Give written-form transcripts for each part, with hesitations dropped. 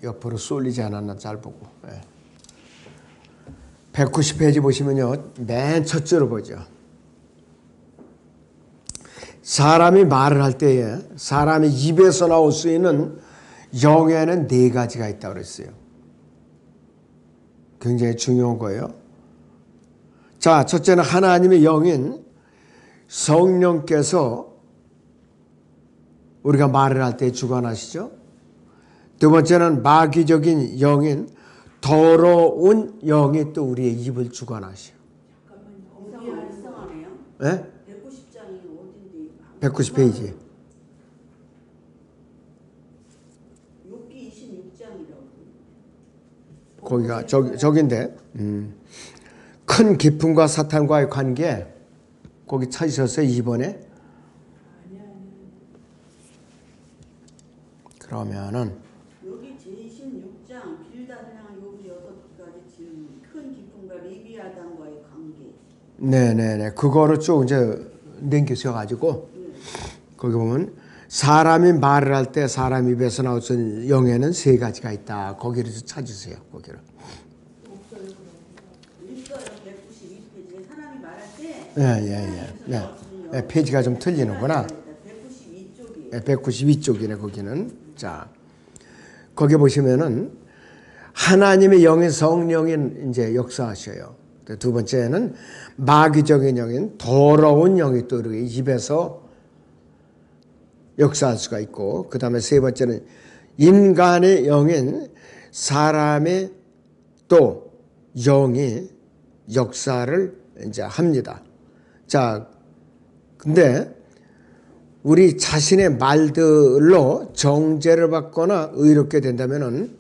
옆으로 쏠리지 않았나 잘 보고. 190페이지 보시면요. 맨 첫째로 보죠. 사람이 말을 할 때에 사람이 입에서 나올 수 있는 영에는 네 가지가 있다고 그랬어요. 굉장히 중요한 거예요. 자, 첫째는 하나님의 영인 성령께서 우리가 말을 할 때 주관하시죠. 두 번째는 마귀적인 영인 더러운 영이 또 우리의 입을 주관하셔. 잠깐만요. 이상하네요. 네? 190장이 어딘데? 190페이지. 욥기 26장이라고. 거기가 저긴데. 큰 기쁨과 사탄과의 관계 거기 찾으셨어요? 2번에? 그러면은 여기 제26장 빌닷을 향한 욥의 6가지 질문. 큰 기쁨과 리비아단과의 관계. 네네네. 그거를 쭉 이제 남기셔가지고 거기 보면 사람이 말을 할 때 사람 입에서 나오는 영에는 세 가지가 있다. 거기를 찾으세요. 거기를. 있어요. 192페이지에 사람이 말할 때. 네, 페이지가 좀 틀리는구나. 192쪽이에요. 192쪽이네 거기는. 자, 거기 보시면은 하나님의 영인 성령이 이제 역사하셔요. 두 번째는 마귀적인 영인 더러운 영이 또 이렇게 입에서 역사할 수가 있고, 그 다음에 세 번째는 인간의 영인 사람의 또 영이 역사를 이제 합니다. 자, 근데 우리 자신의 말들로 정죄를 받거나 의롭게 된다면은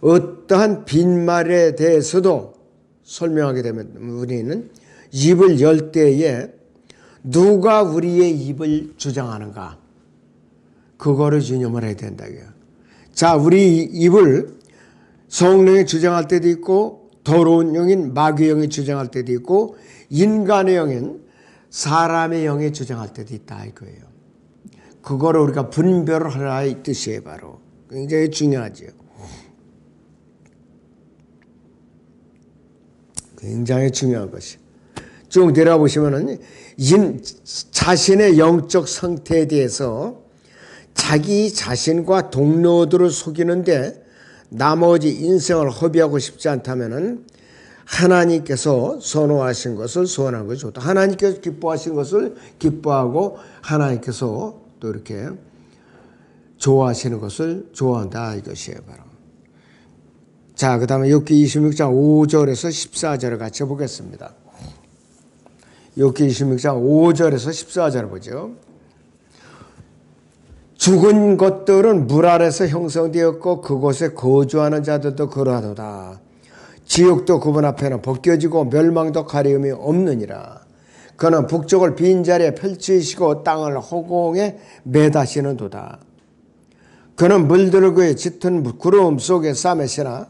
어떠한 빈말에 대해서도 설명하게 되면 우리는 입을 열 때에 누가 우리의 입을 주장하는가 그거를 유념을 해야 된다고요. 자, 우리 입을 성령이 주장할 때도 있고 더러운 영인 마귀의 영이 주장할 때도 있고 인간의 영인 사람의 영이 주장할 때도 있다 이거예요. 그거를 우리가 분별을 하라 이 뜻이에요. 바로 굉장히 중요하죠. 굉장히 중요한 것이. 쭉 내려보시면은 자신의 영적 상태에 대해서 자기 자신과 동료들을 속이는데 나머지 인생을 허비하고 싶지 않다면은 하나님께서 선호하신 것을 선호하는 것이 좋다. 하나님께서 기뻐하신 것을 기뻐하고 하나님께서 또 이렇게 좋아하시는 것을 좋아한다 이것이에요. 바로. 자, 그 다음에 욥기 26장 5절에서 14절을 같이 보겠습니다. 욥기 26장 5절에서 14절을 보죠. 죽은 것들은 물 아래서 형성되었고 그곳에 거주하는 자들도 그러하도다. 지옥도 그분 앞에는 벗겨지고 멸망도 가리움이 없느니라. 그는 북쪽을 빈자리에 펼치시고 땅을 허공에 매다시는도다. 그는 물들을 그의 짙은 구름 속에 싸매시나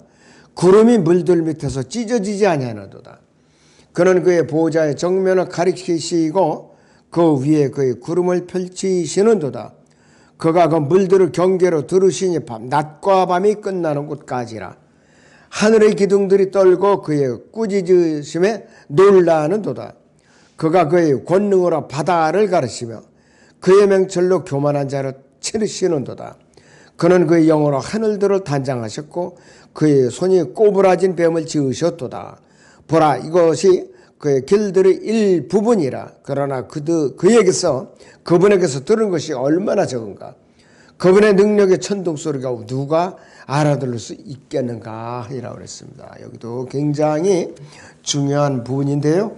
구름이 물들 밑에서 찢어지지 아니하는도다. 그는 그의 보호자의 정면을 가리키시고 그 위에 그의 구름을 펼치시는도다. 그가 그 물들을 경계로 들으시니 낮과 밤이 끝나는 곳까지라. 하늘의 기둥들이 떨고 그의 꾸짖으심에 놀라는도다. 그가 그의 권능으로 바다를 가르치며 그의 명철로 교만한 자를 치르시는도다. 그는 그의 영으로 하늘들을 단장하셨고 그의 손이 꼬부라진 뱀을 지으셨도다. 보라, 이것이 그의 길들의 일부분이라. 그러나 그분에게서 들은 것이 얼마나 적은가. 그분의 능력의 천둥 소리가 누가 알아들을 수 있겠는가 이라고 그랬습니다. 여기도 굉장히 중요한 부분인데요.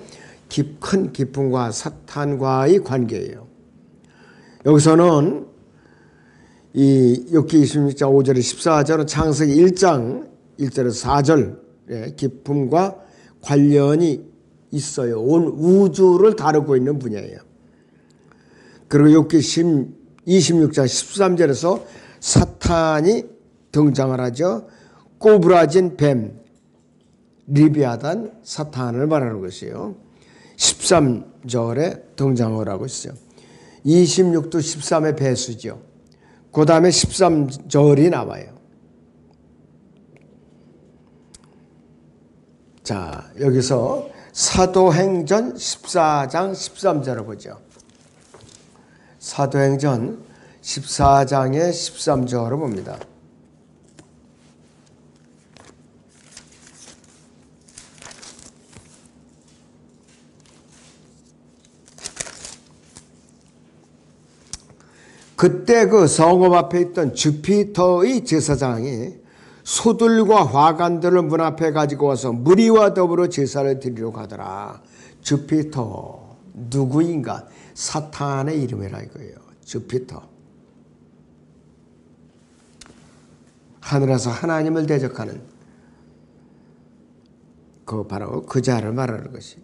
큰 기쁨과 사탄과의 관계예요. 여기서는 이 욥기 26장 5절에 14절은 창세기 1장 1절에서 4절 기쁨과 관련이 있어요. 온 우주를 다루고 있는 분야예요. 그리고 욥기 26장 13절에서 사탄이 등장을 하죠. 꼬부라진 뱀, 리비아단 사탄을 말하는 것이에요. 13절에 등장을 하고 있어요. 26도 13의 배수죠. 그 다음에 13절이 나와요. 자, 여기서 사도행전 14장 13절을 보죠. 사도행전 14장의 13절을 봅니다. 그때 그 성읍 앞에 있던 주피터의 제사장이 소들과 화관들을 문 앞에 가지고 와서 무리와 더불어 제사를 드리려고 하더라. 주피터 누구인가? 사탄의 이름이라 이거예요. 주피터. 하늘에서 하나님을 대적하는 그 바로 그 자를 말하는 것이.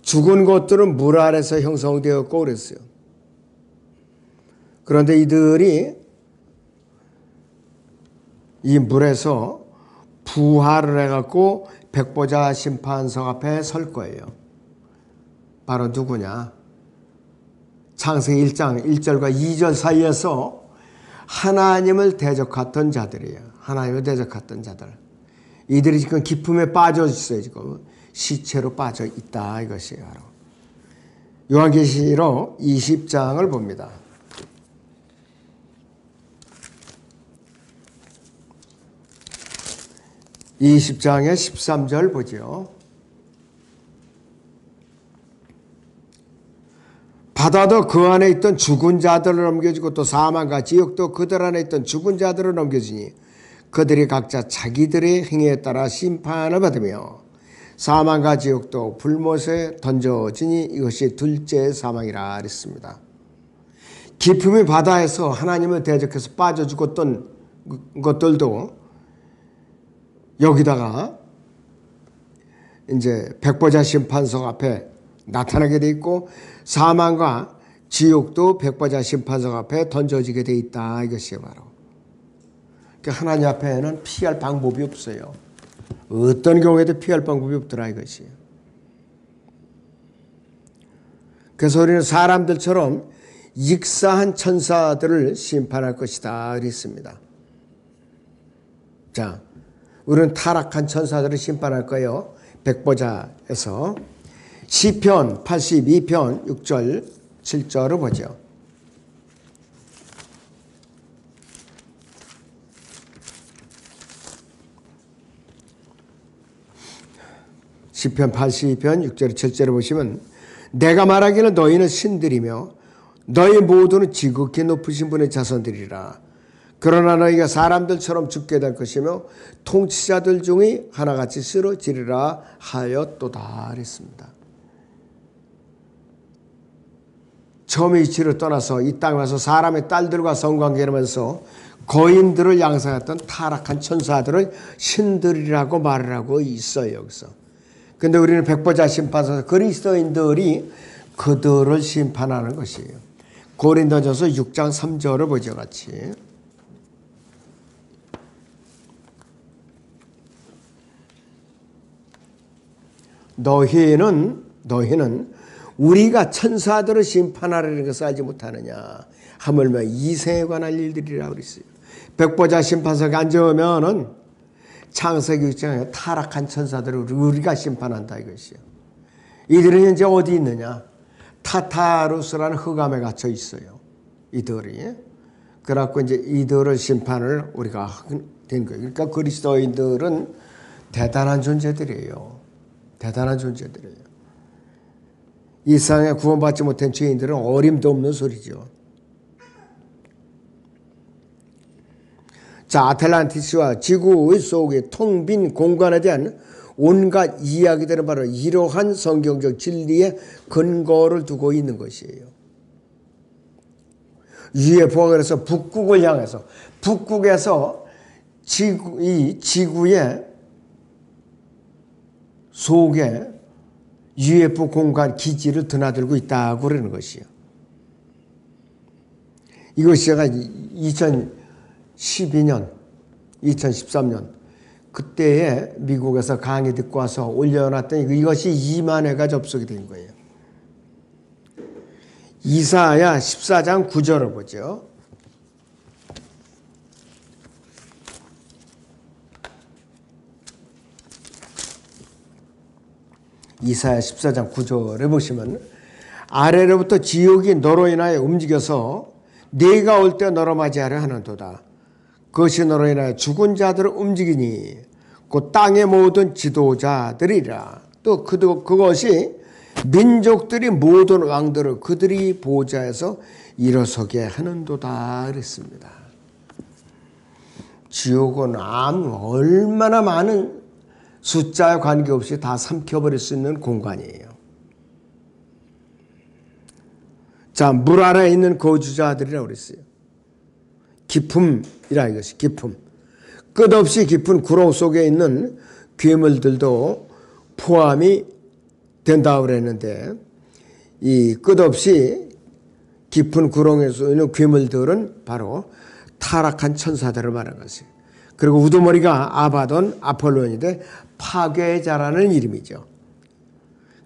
죽은 것들은 물 아래서 형성되었고 그랬어요. 그런데 이들이 이 물에서 부활을 해갖고 백보자 심판석 앞에 설 거예요. 바로 누구냐? 창세기 1장 1절과 2절 사이에서 하나님을 대적했던 자들이에요. 하나님을 대적했던 자들. 이들이 지금 기품에 빠져 있어요. 지금 시체로 빠져 있다 이것이에요. 요한계시록 20장을 봅니다. 20장의 13절 보죠. 바다도 그 안에 있던 죽은 자들을 넘겨주고 또 사망과 지옥도 그들 안에 있던 죽은 자들을 넘겨주니 그들이 각자 자기들의 행위에 따라 심판을 받으며 사망과 지옥도 불못에 던져지니 이것이 둘째 사망이라 그랬습니다. 기품이 바다에서 하나님을 대적해서 빠져 죽었던 것들도 여기다가 이제 백보자 심판석 앞에 나타나게 돼 있고 사망과 지옥도 백보자 심판석 앞에 던져지게 돼 있다 이것이에요. 바로 하나님 앞에는 피할 방법이 없어요. 어떤 경우에도 피할 방법이 없더라 이것이에요. 그래서 우리는 사람들처럼 익사한 천사들을 심판할 것이다 그랬습니다. 자, 우리는 타락한 천사들을 심판할 거예요. 백보자에서 시편 82편 6절 7절을 보죠. 시편 82편 6절 7절을 보시면 내가 말하기는 너희는 신들이며 너희 모두는 지극히 높으신 분의 자손들이라. 그러나 너희가 사람들처럼 죽게 될 것이며 통치자들 중에 하나같이 쓰러지리라 하였도다 그랬습니다. 처음에 이치를 떠나서 이 땅에 와서 사람의 딸들과 성관계를 하면서 거인들을 양상했던 타락한 천사들을 신들이라고 말을 하고 있어요. 여기서. 근데 우리는 백보자 심판서 그리스도인들이 그들을 심판하는 것이에요. 고린도전서 6장 3절을 보죠 같이. 너희는 우리가 천사들을 심판하려는 것을 알지 못하느냐. 하물며 이생에 관할 일들이라고 그랬어요. 백보자 심판석에 앉으면은 창세기 6장에 타락한 천사들을 우리가 심판한다 이것이요. 이들은 현재 어디 있느냐? 타타루스라는 흑암에 갇혀 있어요. 이들이. 그래갖고 이제 이들을 심판을 우리가 된 거예요. 그러니까 그리스도인들은 대단한 존재들이에요. 대단한 존재들이에요. 이 세상에 구원받지 못한 죄인들은 어림도 없는 소리죠. 자, 아틀란티스와 지구 속의 텅 빈 공간에 대한 온갖 이야기들은 바로 이러한 성경적 진리의 근거를 두고 있는 것이에요. UFO가 그래서 북극을 향해서 북극에서 이 지구의 속에 UFO 공간 기지를 드나들고 있다고 그러는 것이에요. 이것이 제가 2012년, 2013년 그때에 미국에서 강의 듣고 와서 올려놨더니 이것이 2만 회가 접속이 된 거예요. 이사야 14장 9절을 보죠. 이사야 14장 9절에 보시면 아래로부터 지옥이 너로 인하여 움직여서 네가 올 때 너로 맞이하려 하는도다. 그것이 너로 인하여 죽은 자들을 움직이니 그 땅의 모든 지도자들이라. 또 그것이 민족들이 모든 왕들을 그들이 보좌에서 일어서게 하는도다 그랬습니다. 지옥은 얼마나 많은 숫자에 관계없이 다 삼켜버릴 수 있는 공간이에요. 자, 물 아래에 있는 거주자들이라고 그랬어요. 기품이라 이것이 기품. 끝없이 깊은 구렁 속에 있는 괴물들도 포함이 된다고 그랬는데, 이 끝없이 깊은 구렁에 있는 괴물들은 바로 타락한 천사들을 말하는 것이에요. 그리고 우두머리가 아바돈, 아폴론인데 파괴자라는 이름이죠.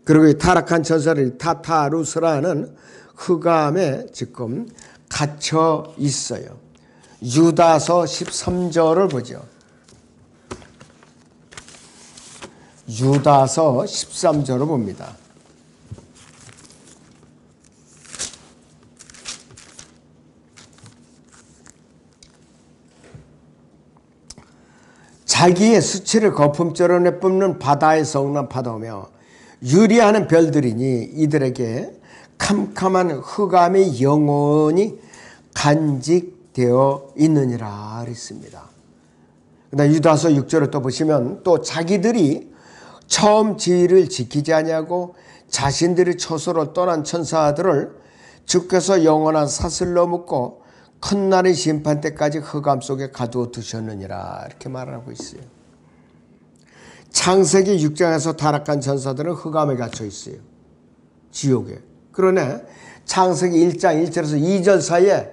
그리고 이 타락한 천사를 타타루스라는 흑암에 지금 갇혀 있어요. 유다서 13절을 보죠. 유다서 13절을 봅니다. 자기의 수치를 거품처럼 내뿜는 바다의 성난 파도며 유리하는 별들이니 이들에게 캄캄한 흑암이 영원히 간직되어 있느니라 그랬습니다. 그다음 유다서 6절을 또 보시면 또 자기들이 처음 지위를 지키지 아니하고 자신들이 처소로 떠난 천사들을 주께서 영원한 사슬로 묶고 큰 날의 심판 때까지 흑암 속에 가두어 두셨느니라 이렇게 말하고 있어요. 창세기 6장에서 타락한 천사들은 흑암에 갇혀 있어요. 지옥에. 그러나 창세기 1장 1절에서 2절 사이에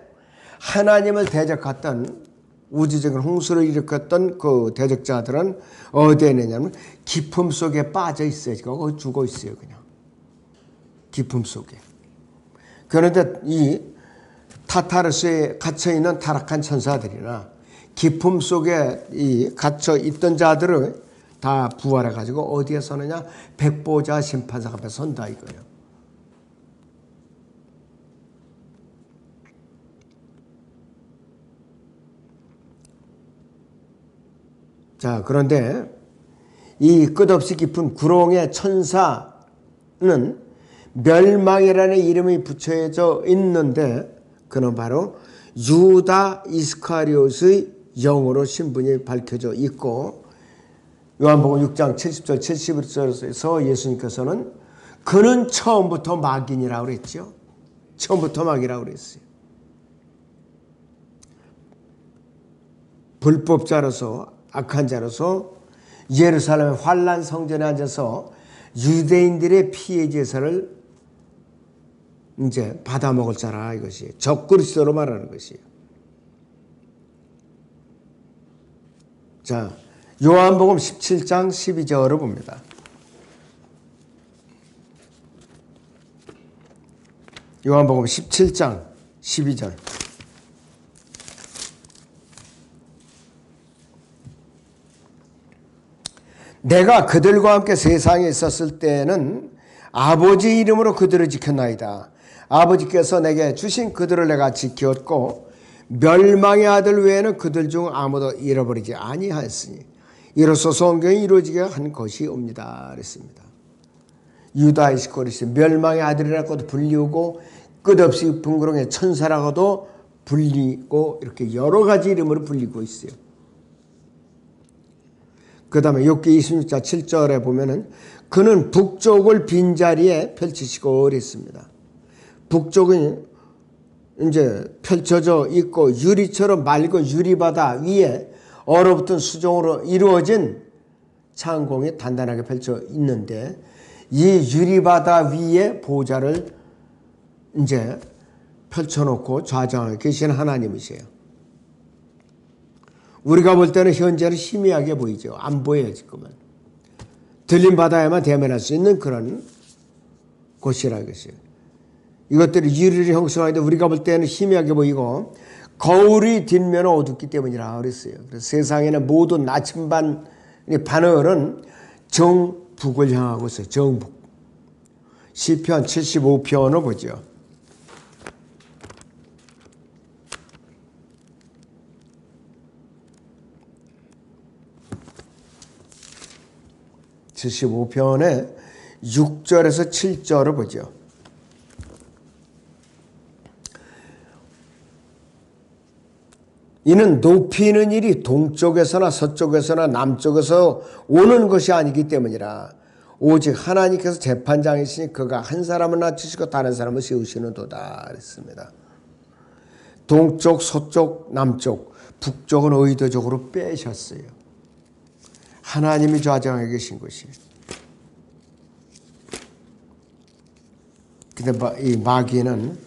하나님을 대적했던 우주적인 홍수를 일으켰던 그 대적자들은 어디에 있느냐면 깊음 속에 빠져 있어요. 거기 죽어 있어요. 그냥 깊음 속에. 그런데 이 타타르스에 갇혀있는 타락한 천사들이나 깊음 속에 이 갇혀있던 자들을 다 부활해가지고 어디에 서느냐? 백보자 심판상 앞에 선다 이거예요. 자, 그런데 이 끝없이 깊은 구렁의 천사는 멸망이라는 이름이 붙여져 있는데 그는 바로 유다 이스카리옷의 영으로 신분이 밝혀져 있고 요한복음 6장 70절 71절에서 예수님께서는 그는 처음부터 마귀니라고 그랬죠. 처음부터 마귀라고 그랬어요. 불법자로서 악한 자로서 예루살렘의 환란 성전에 앉아서 유대인들의 피해 제사를 이제 받아먹을 자라 이것이에요. 적그리스도로 말하는 것이에요. 자, 요한복음 17장 12절을 봅니다. 요한복음 17장 12절. 내가 그들과 함께 세상에 있었을 때는 아버지 이름으로 그들을 지켰나이다. 아버지께서 내게 주신 그들을 내가 지켰고 멸망의 아들 외에는 그들 중 아무도 잃어버리지 아니하였으니 이로써 성경이 이루어지게 한 것이옵니다. 그랬습니다. 유다 이스카리오 멸망의 아들이라고도 불리우고 끝없이 깊은 구렁의 천사라고도 불리고 이렇게 여러 가지 이름으로 불리고 있어요. 그 다음에 욥기 26장 7절에 보면은 그는 북쪽을 빈자리에 펼치시고 그랬습니다. 북쪽은 이제 펼쳐져 있고 유리처럼 맑은 유리바다 위에 얼어붙은 수정으로 이루어진 창공이 단단하게 펼쳐 있는데 이 유리바다 위에 보좌를 이제 펼쳐놓고 좌정하고 계신 하나님이세요. 우리가 볼 때는 현재는 희미하게 보이죠. 안 보여요 지금은. 들린 바다에만 대면할 수 있는 그런 곳이라 이것이에요. 이것들이 유리를 형성하는데 우리가 볼 때는 희미하게 보이고 거울이 뒷면은 어둡기 때문이라 그랬어요. 그래서 세상에는 모든 나침반 바늘은 정 북을 향하고 있어요. 정북. 시편 75편을 보죠. (75편의) 6절에서 7절을 보죠. 이는 높이는 일이 동쪽에서나 서쪽에서나 남쪽에서 오는 것이 아니기 때문이라. 오직 하나님께서 재판장이시니 그가 한 사람을 낮추시고 다른 사람을 세우시는도다 그랬습니다. 동쪽, 서쪽, 남쪽, 북쪽은 의도적으로 빼셨어요. 하나님이 좌정하게 계신 것이. 근데 이 마귀는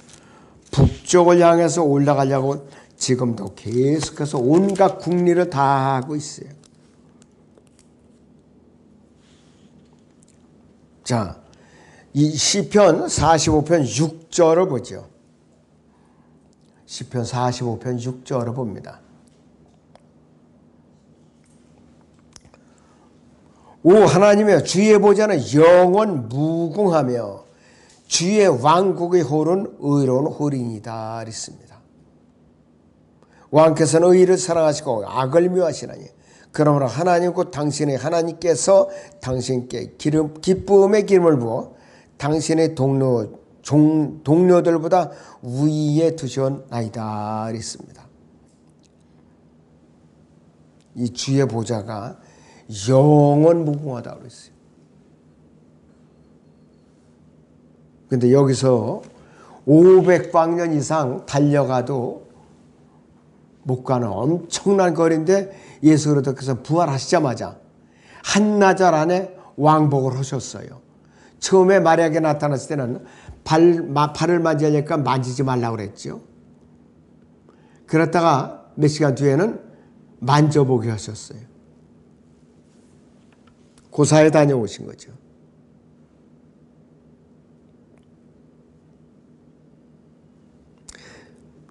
북쪽을 향해서 올라가려고 지금도 계속해서 온갖 국리를 다 하고 있어요. 자, 이 시편 45편 6절을 보죠. 시편 45편 6절을 봅니다. 오 하나님의 주의 보좌는 영원 무궁하며 주의 왕국의 홀은 의로운 홀이니이다 그랬습니다. 왕께서는 의를 사랑하시고 악을 미워하시나니 그러므로 하나님 곧 당신의 하나님께서 당신께 기쁨의 기름을 부어 당신의 동료들보다 위에 두셨나이다 그랬습니다. 이 주의 보좌가 영원 무궁하다고 그랬어요. 근데 여기서 500광년 이상 달려가도 못 가는 엄청난 거리인데 예수 그리스도께서 부활하시자마자 한나절 안에 왕복을 하셨어요. 처음에 마리아에게 나타났을 때는 발을 만지려니까 만지지 말라고 그랬죠. 그랬다가 몇 시간 뒤에는 만져보게 하셨어요. 고사에 다녀오신 거죠.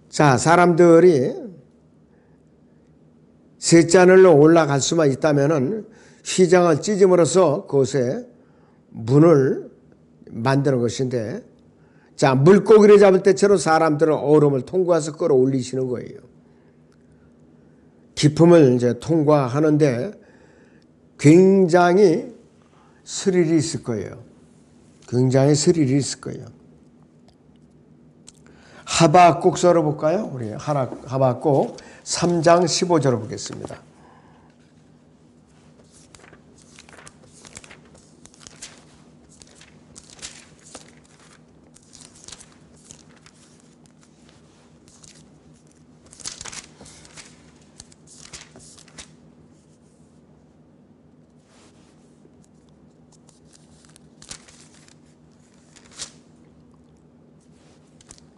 자, 사람들이 셋자늘로 올라갈 수만 있다면은 휘장을 찢음으로써 그곳에 문을 만드는 것인데, 자, 물고기를 잡을 때처럼 사람들은 얼음을 통과해서 끌어올리시는 거예요. 깊음을 이제 통과하는데 굉장히 스릴이 있을 거예요. 굉장히 스릴이 있을 거예요. 하박국서를 볼까요? 우리 하박국 3장 15절을 보겠습니다.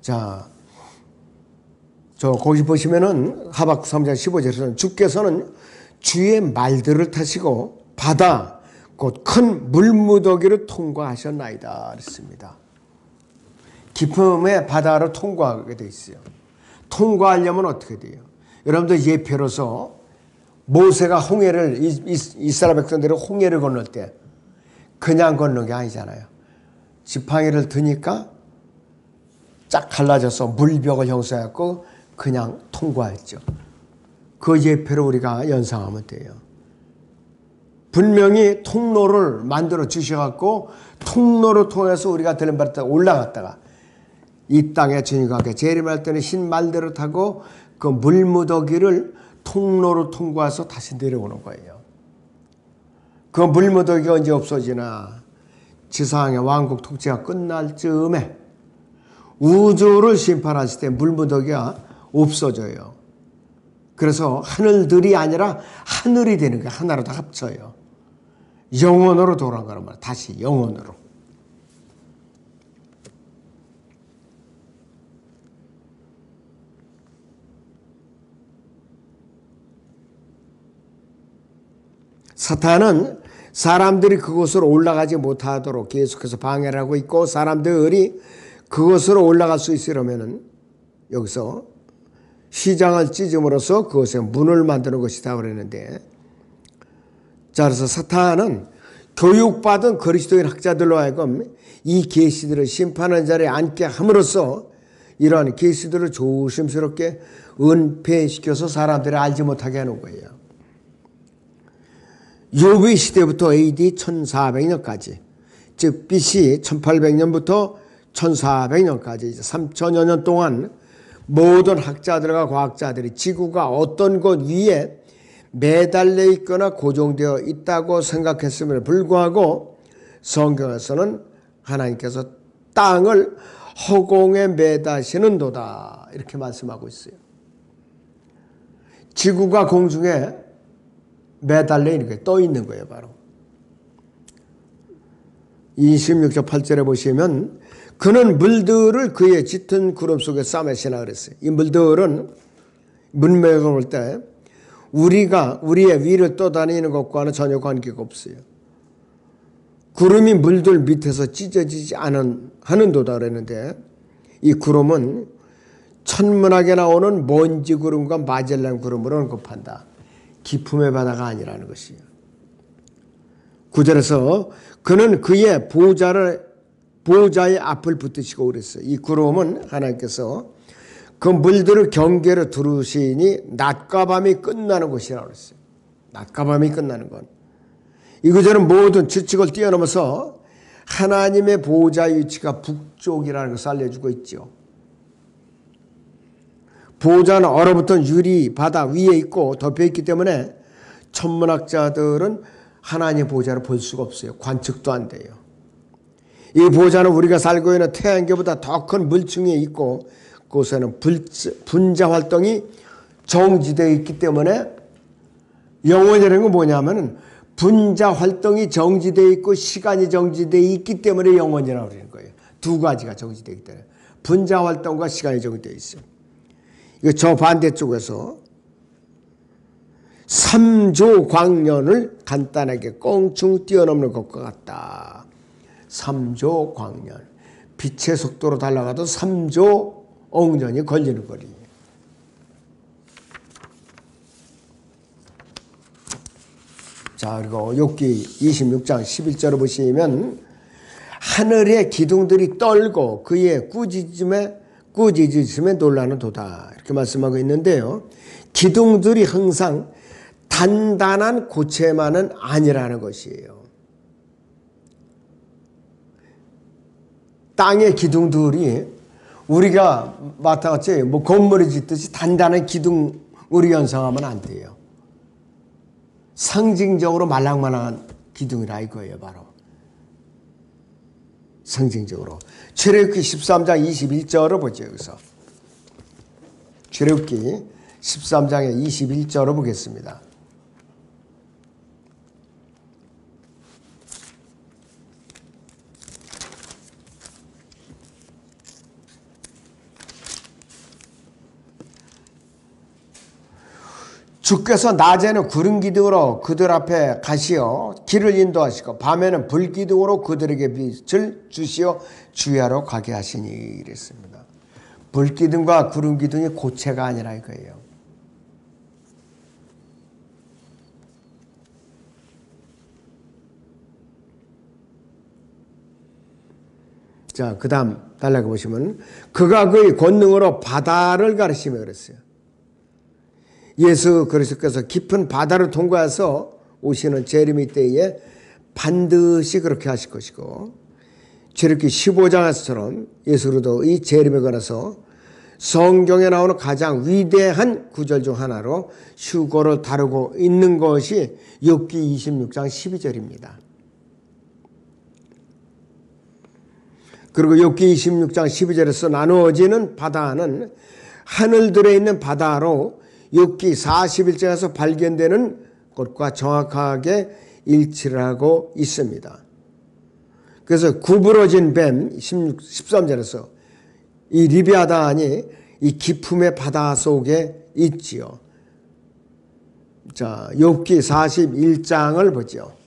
자, 거기 보시면은 하박국 3장 15절에서는 주께서는 주의 말들을 타시고 바다 곧 큰 물무더기를 통과하셨나이다 그랬습니다. 깊음의 바다를 통과하게 돼 있어요. 통과하려면 어떻게 돼요? 여러분들 예표로서 모세가 홍해를 이스라엘 백성들이 홍해를 건널 때 그냥 건너는 게 아니잖아요. 지팡이를 드니까 쫙 갈라져서 물벽을 형성했고 그냥 통과했죠. 그 예표로 우리가 연상하면 돼요. 분명히 통로를 만들어 주셔갖고 통로를 통해서 우리가 들림받았다가 올라갔다가 이 땅에 주님과 함께 재림할 때는 흰 말들을 타고 그 물무더기를 통로로 통과해서 다시 내려오는 거예요. 그 물무더기가 언제 없어지나? 지상의 왕국 통치가 끝날 즈음에 우주를 심판하실 때 물무더기가 없어져요. 그래서 하늘들이 아니라 하늘이 되는 거예요. 하나로 다 합쳐요. 영원으로 돌아간 거란 말이에요. 다시 영원으로. 사탄은 사람들이 그곳으로 올라가지 못하도록 계속해서 방해를 하고 있고, 사람들이 그곳으로 올라갈 수 있으려면은 여기서 휘장을 찢음으로써 그것에 문을 만드는 것이다 그랬는데, 자, 그래서 사탄은 교육받은 그리스도인 학자들로 하여금 이 계시들을 심판하는 자리에 앉게 함으로써 이러한 계시들을 조심스럽게 은폐시켜서 사람들이 알지 못하게 하는 거예요. 욥의 시대부터 AD 1400년까지, 즉 BC 1800년부터 1400년까지 이제 3000여 년 동안 모든 학자들과 과학자들이 지구가 어떤 곳 위에 매달려 있거나 고정되어 있다고 생각했음에도 불구하고 성경에서는 하나님께서 땅을 허공에 매다시는도다 이렇게 말씀하고 있어요. 지구가 공중에 매달려 있는 거예요. 떠 있는 거예요. 바로 26절 8절에 보시면 그는 물들을 그의 짙은 구름 속에 싸매시나 그랬어요. 이 물들은 문맥을 볼 때 우리가 우리의 위를 떠다니는 것과는 전혀 관계가 없어요. 구름이 물들 밑에서 찢어지지 하는도다 그랬는데 이 구름은 천문학에 나오는 먼지 구름과 마젤란 구름으로 언급한다. 기품의 바다가 아니라는 것이에요. 9절에서 그는 그의 보좌의 앞을 붙드시고 그랬어요. 이 구름은 하나님께서 그 물들을 경계로 두르시니 낮과 밤이 끝나는 것이라고 그랬어요. 낮과 밤이 끝나는 것. 이 구절은 모든 추측을 뛰어넘어서 하나님의 보좌의 위치가 북쪽이라는 것을 알려주고 있죠. 보좌는 얼어붙은 유리 바다 위에 있고 덮여있기 때문에 천문학자들은 하나님의 보좌를 볼 수가 없어요. 관측도 안 돼요. 이 보좌는 우리가 살고 있는 태양계보다 더 큰 물층에 있고 그곳에는 분자 활동이 정지되어 있기 때문에 영원이라는 건 뭐냐면 분자 활동이 정지되어 있고 시간이 정지되어 있기 때문에 영원이라고 그러는 거예요. 두 가지가 정지되어 있기 때문에 분자 활동과 시간이 정지되어 있어요. 이거 저 반대쪽에서 3조 광년을 간단하게 껑충 뛰어넘는 것과 같다. 3조 광년. 빛의 속도로 달려가도 3조 억년이 걸리는 거리. 자, 그리고 욥기 26장 11절을 보시면 하늘의 기둥들이 떨고 그의 꾸짖음에 놀라는 도다. 이렇게 말씀하고 있는데요. 기둥들이 항상 단단한 고체만은 아니라는 것이에요. 땅의 기둥들이 우리가 마찬가지 뭐 건물을 짓듯이 단단한 기둥으로 연상하면 안 돼요. 상징적으로 말랑말랑한 기둥이라 이거예요. 바로 상징적으로. 출애굽기 13장 21절을 보죠. 여기서 출애굽기 13장의 21절을 보겠습니다. 주께서 낮에는 구름 기둥으로 그들 앞에 가시어 길을 인도하시고 밤에는 불 기둥으로 그들에게 빛을 주시어 주야로 가게 하시니 이랬습니다. 불 기둥과 구름 기둥이 고체가 아니라 이거예요. 자, 그 다음 달라고 보시면 그가 그의 권능으로 바다를 가르치며 그랬어요. 예수 그리스도께서 깊은 바다를 통과해서 오시는 재림의 때에 반드시 그렇게 하실 것이고 출애굽기 15장에서처럼 예수 그리스도의 재림에 관해서 성경에 나오는 가장 위대한 구절 중 하나로 휴거를 다루고 있는 것이 욥기 26장 12절입니다. 그리고 욥기 26장 12절에서 나누어지는 바다는 하늘들에 있는 바다로 욥기 41장에서 발견되는 것과 정확하게 일치를 하고 있습니다. 그래서 구부러진 뱀 13절에서 이 리비아단이 이 기품의 바다 속에 있지요. 자, 욥기 41장을 보죠.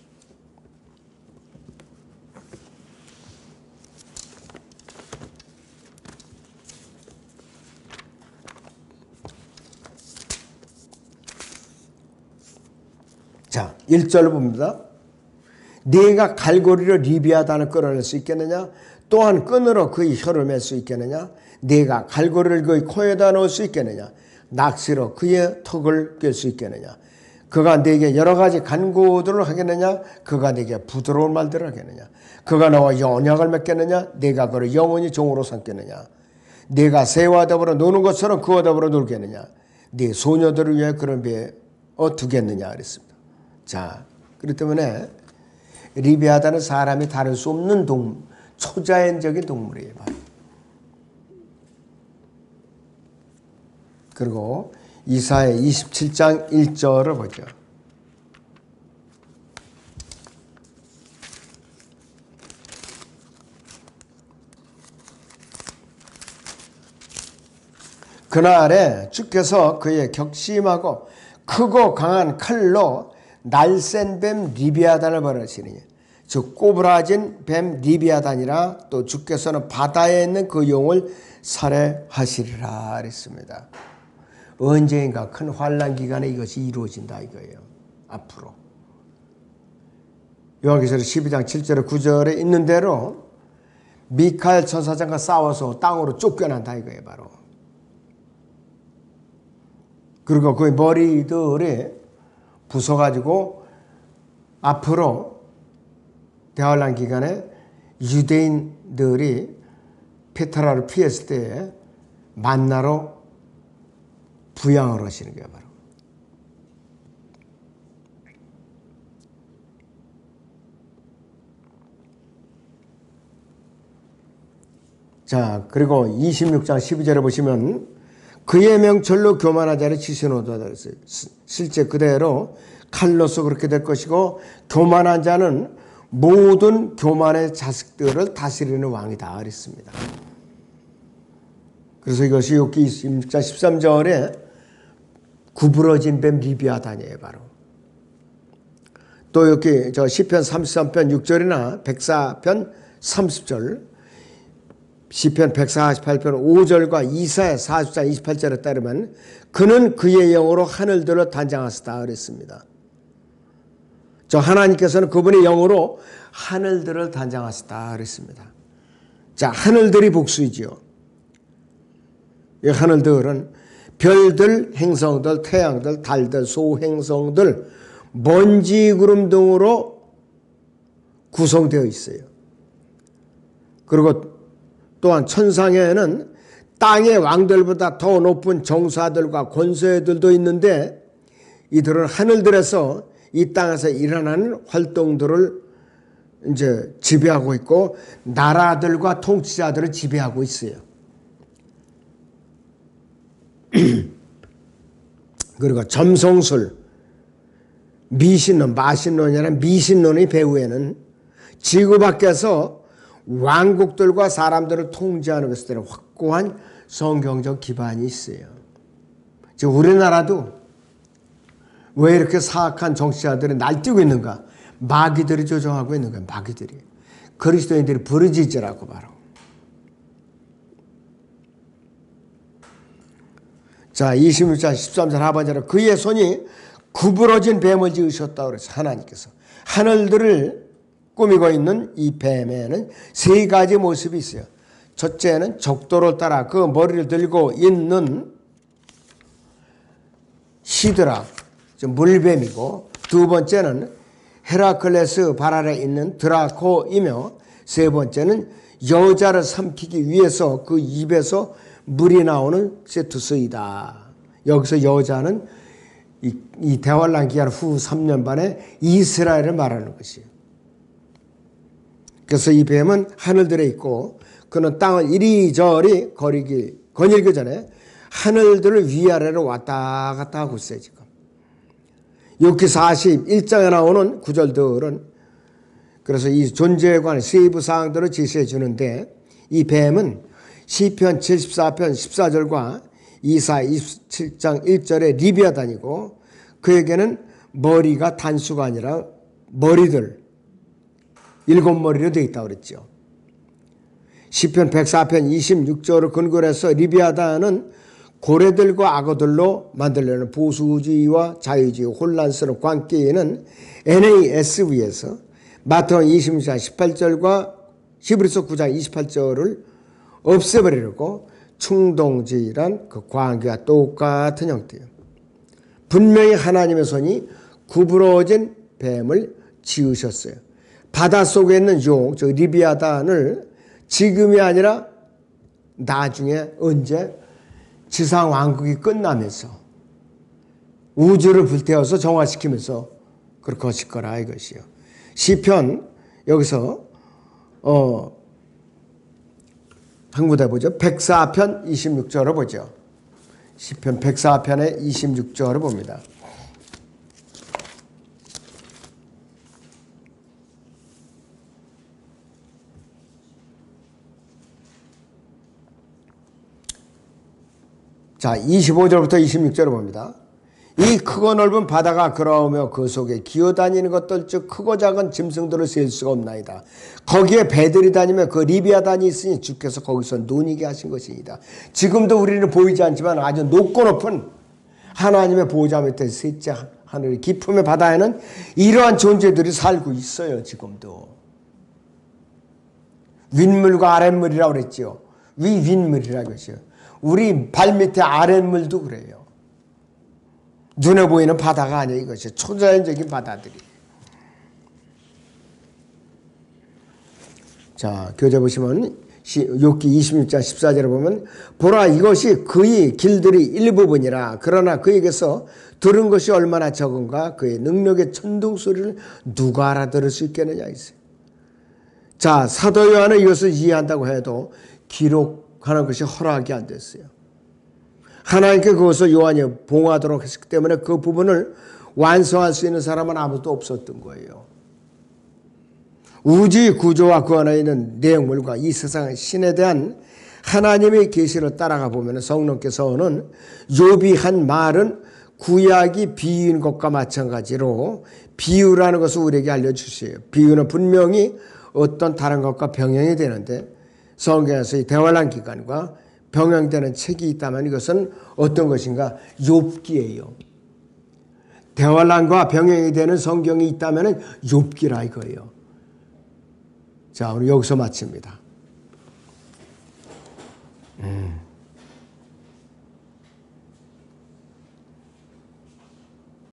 자, 1절을 봅니다. 네가 갈고리로 리비아단을 끌어낼 수 있겠느냐? 또한 끈으로 그의 혀를 맬 수 있겠느냐? 네가 갈고리를 그의 코에다 넣을 수 있겠느냐? 낚시로 그의 턱을 꿰 수 있겠느냐? 그가 네게 여러 가지 간구들을 하겠느냐? 그가 네게 부드러운 말들을 하겠느냐? 그가 너와 언약을 맺겠느냐? 네가 그를 영원히 종으로 삼겠느냐? 네가 새와 더불어 노는 것처럼 그와 더불어 놀겠느냐? 네 소녀들을 위해 그를 베어 두겠느냐? 그랬습니다. 자, 그렇기 때문에 리비아단은 사람이 다룰 수 없는 초자연적인 동물이에요. 그리고 이사야 27장 1절을 보죠. 그날에 주께서 그의 격심하고 크고 강한 칼로 날쌘 뱀 리비아단을 벌하시느니 즉 꼬부라진 뱀 리비아단이라 또 주께서는 바다에 있는 그 용을 살해하시리라 그랬습니다. 언제인가 큰 환난 기간에 이것이 이루어진다 이거예요. 앞으로. 요한계시록 12장 7절에 9절에 있는 대로 미카엘 천사장과 싸워서 땅으로 쫓겨난다 이거예요. 바로. 그리고 그 머리들이 부숴가지고 앞으로 대환란 기간에 유대인들이 페트라를 피했을 때 만나러 부양을 하시는 거예요. 바로. 자, 그리고 26장 12절에 보시면 그의 명철로 교만한 자를 치시노다 그랬어요. 실제 그대로 칼로서 그렇게 될 것이고 교만한 자는 모든 교만의 자식들을 다스리는 왕이다 그랬습니다. 그래서 이것이 욥기 26장 13절에 구부러진 뱀 리비아단이에요. 바로. 또 여기 시편 33편 6절이나 104편 30절 시편 148편 5절과 이사야 40장 28절에 따르면 그는 그의 영으로 하늘들을 단장하시다 그랬습니다. 하나님께서는 그분의 영으로 하늘들을 단장하시다 그랬습니다. 자, 하늘들이 복수이지요. 이 하늘들은 별들, 행성들, 태양들, 달들, 소행성들, 먼지 구름 등으로 구성되어 있어요. 그리고 또한 천상에는 땅의 왕들보다 더 높은 정사들과 권세들도 있는데 이들은 하늘들에서 이 땅에서 일어나는 활동들을 이제 지배하고 있고 나라들과 통치자들을 지배하고 있어요. 그리고 점성술, 미신론, 마신론이라는 미신론의 배후에는 지구 밖에서 왕국들과 사람들을 통제하는 것들은 확고한 성경적 기반이 있어요. 지금 우리나라도 왜 이렇게 사악한 정치자들이 날뛰고 있는가? 마귀들이 조종하고 있는 거예요. 마귀들이. 그리스도인들이 부르짖으라고 바로. 자, 26장 13절 하반절에 그의 손이 구부러진 뱀을 지으셨다고 그랬어요. 하나님께서. 하늘들을 꾸미고 있는 이 뱀에는 세 가지 모습이 있어요. 첫째는 적도를 따라 그 머리를 들고 있는 히드라, 물뱀이고, 두 번째는 헤라클레스 발 아래 있는 드라코이며, 세 번째는 여자를 삼키기 위해서 그 입에서 물이 나오는 세투스이다. 여기서 여자는 이 대환란 기간 후 3년 반에 이스라엘을 말하는 것이에요. 그래서 이 뱀은 하늘들에 있고 그는 땅을 이리저리 거닐기 전에 하늘들을 위아래로 왔다 갔다 하고 있어요. 지금 욥기 41장에 나오는 구절들은 그래서 이 존재에 관한 세부 사항들을 제시해 주는데 이 뱀은 시편 74편 14절과 이사야 27장 1절에 리비아단이고 그에게는 머리가 단수가 아니라 머리들 7머리로 되어 있다고 그랬죠. 시편 104편 26절을 근거로 해서 리비아단은 고래들과 악어들로 만들려는 보수주의와 자유주의 혼란스러운 관계에는 NASV에서 마태복음 26장 18절과 히브리서 9장 28절을 없애버리려고 충동주의란 그 광기와 똑같은 형태예요. 분명히 하나님의 손이 구부러진 뱀을 지으셨어요. 바닷속에 있는 용, 저 리비아단을 지금이 아니라 나중에 언제 지상 왕국이 끝나면서 우주를 불태워서 정화시키면서 그렇게 거칠 거라 이것이요. 시편 여기서 한구대 보죠. 104편 26절을 보죠. 시편 104편의 26절을 봅니다. 자, 25절부터 26절을 봅니다. 이 크고 넓은 바다가 그러하며 그 속에 기어다니는 것들 즉 크고 작은 짐승들을 셀 수가 없나이다. 거기에 배들이 다니며 그 리비아단이 있으니 주께서 거기서 논이게 하신 것이니이다. 지금도 우리는 보이지 않지만 아주 높고 높은 하나님의 보호자 밑에 셋째 하늘 깊음의 바다에는 이러한 존재들이 살고 있어요. 지금도. 윗물과 아랫물이라고 그랬죠. 윗물이라고 했어요. 우리 발밑에 아랫물도 그래요. 눈에 보이는 바다가 아니에요. 이것이 초자연적인 바다들이. 자, 교재 보시면 욥기 26장 14절에 보면 보라 이것이 그의 길들이 일부분이라 그러나 그에게서 들은 것이 얼마나 적은가 그의 능력의 천둥소리를 누가 알아들을 수 있겠느냐 있어요. 자, 사도 요한은 이것을 이해한다고 해도 기록하는 것이 허락이 안 됐어요. 하나님께 그것을 요한이 봉하도록 했기 때문에 그 부분을 완성할 수 있는 사람은 아무도 없었던 거예요. 우주의 구조와 그 안에 있는 내용물과 이 세상의 신에 대한 하나님의 계시를 따라가 보면 성령께서는 욥이 한 말은 구약이 비유인 것과 마찬가지로 비유라는 것을 우리에게 알려주세요. 비유는 분명히 어떤 다른 것과 병행이 되는데 성경에서 이 대환란 기간과 병행되는 책이 있다면 이것은 어떤 것인가? 욥기예요. 대환란과 병행이 되는 성경이 있다면 욥기라 이거예요. 자, 오늘 여기서 마칩니다.